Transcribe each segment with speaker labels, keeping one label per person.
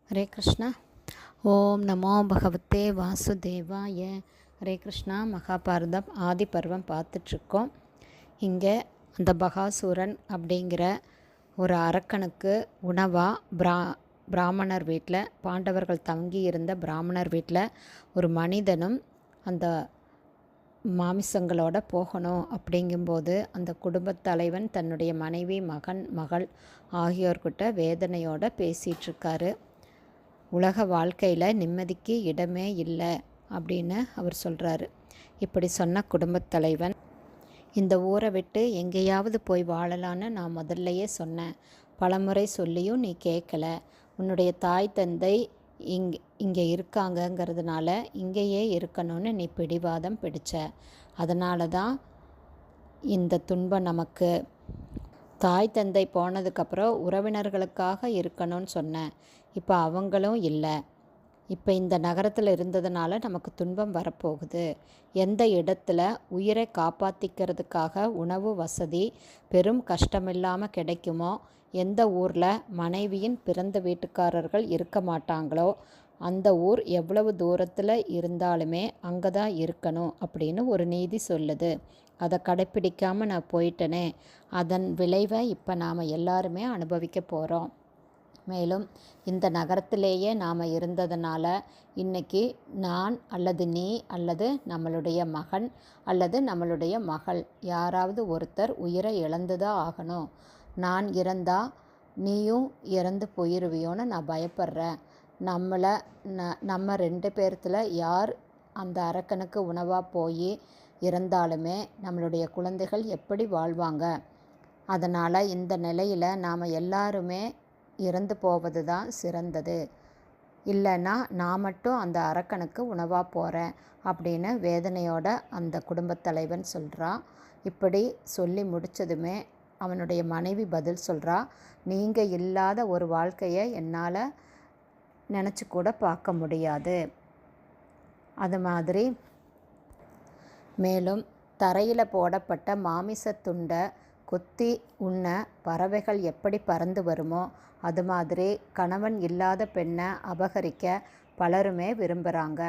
Speaker 1: ஹரே கிருஷ்ணா. ஓம் நமோ பகவத்தே வாசுதேவாய. ஹரே கிருஷ்ணா. மகாபாரதம் ஆதி பருவம் பார்த்துட்ருக்கோம். இங்கே அந்த பகாசூரன் அப்படிங்கிற ஒரு அரக்கனுக்கு உணவாக பிராமணர் வீட்டில், பாண்டவர்கள் தங்கி இருந்த பிராமணர் வீட்டில் ஒரு மனிதனும் அந்த மாமிசங்களோட போகணும். அப்படிங்கும்போது அந்த குடும்பத் தலைவன் தன்னுடைய மனைவி, மகன், மகள் ஆகியோர்கிட்ட வேதனையோடு பேசிகிட்ருக்காரு. உலக வாழ்க்கையில் நிம்மதிக்கு இடமே இல்லை அப்படின்னு அவர் சொல்கிறாரு. இப்படி சொன்ன குடும்பத் தலைவன், இந்த ஊரை விட்டு எங்கேயாவது போய் வாழலான்னு நான் முதல்லையே சொன்னேன். பலமுறை சொல்லியும் நீ கேட்கல. உன்னுடைய தாய் தந்தை இங்கே இருக்காங்கங்கிறதுனால இங்கேயே இருக்கணும்னு நீ பிடிவாதம் பிடிச்ச. அதனால தான் இந்த துன்பம் நமக்கு. தாய் தந்தை போனதுக்கப்புறம் உறவினர்களுக்காக இருக்கணும்னு சொன்னேன். இப்போ அவங்களும் இல்லை. இப்போ இந்த நகரத்தில் இருந்ததுனால நமக்கு துன்பம் வரப்போகுது. எந்த இடத்துல உயிரை காப்பாற்றிக்கிறதுக்காக உணவு வசதி பெரும் கஷ்டமில்லாமல் கிடைக்குமோ, எந்த ஊரில் மனைவியின் பிறந்த வீட்டுக்காரர்கள் இருக்க மாட்டாங்களோ, அந்த ஊர் எவ்வளவு தூரத்தில் இருந்தாலுமே அங்கே தான் இருக்கணும் அப்படின்னு ஒரு நீதி சொல்லுது. அதை கடைப்பிடிக்காமல் நான் போயிட்டேனே, அதன் விளைவை இப்போ நாம் எல்லாருமே அனுபவிக்க போகிறோம். மேலும் இந்த நகரத்திலேயே நாம் இருந்ததுனால இன்றைக்கி நான் அல்லது நீ அல்லது நம்மளுடைய மகன் அல்லது நம்மளுடைய மகள் யாராவது ஒருத்தர் உயிரை இழந்து தான் ஆகணும். நான் இறந்தால் நீயும் இறந்து போயிடுவியோன்னு நான் பயப்படுறேன். நம்ம 2 பேர்த்தில் யார் அந்த அரக்கனுக்கு உணவாக போய் இறந்தாலுமே நம்மளுடைய குழந்தைகள் எப்படி வாழ்வாங்க? அதனால் இந்த நிலையில் நாம் எல்லாருமே இறந்து போவது தான் சிறந்தது. இல்லைன்னா நான் மட்டும் அந்த அரக்கனுக்கு உணவாக போகிறேன் அப்படின்னு வேதனையோட அந்த குடும்பத் தலைவன் சொல்கிறான். இப்படி சொல்லி முடித்ததுமே அவனுடைய மனைவி பதில் சொல்கிறா, நீங்கள் இல்லாத ஒரு வாழ்க்கையை என்னால் நினச்சி கூட பார்க்க முடியாது. அது மாதிரி மேலும் தரையில் போடப்பட்ட மாமிச துண்டை கொத்தி உண்ண பறவைகள் எப்படி பறந்து வருமோ, அது மாதிரி கணவன் இல்லாத பெண்ணை அபகரிக்க பலருமே விரும்புகிறாங்க.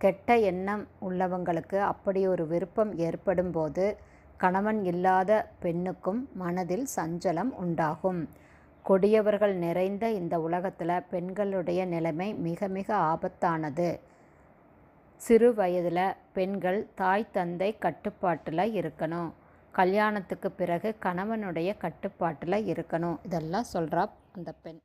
Speaker 1: கெட்ட எண்ணம் உள்ளவங்களுக்கு அப்படி ஒரு விருப்பம் ஏற்படும் போது கணவன் இல்லாத பெண்ணுக்கும் மனதில் சஞ்சலம் உண்டாகும். கொடியவர்கள் நிறைந்த இந்த உலகத்தில் பெண்களுடைய நிலைமை மிக மிக ஆபத்தானது. சிறு வயதில் பெண்கள் தாய் தந்தை கட்டுப்பாட்டில் இருக்கணும். கல்யாணத்துக்கு பிறகு கணவனுடைய கட்டுப்பாட்டில் இருக்கணும். இதெல்லாம் சொல்கிறா அந்த பெண்.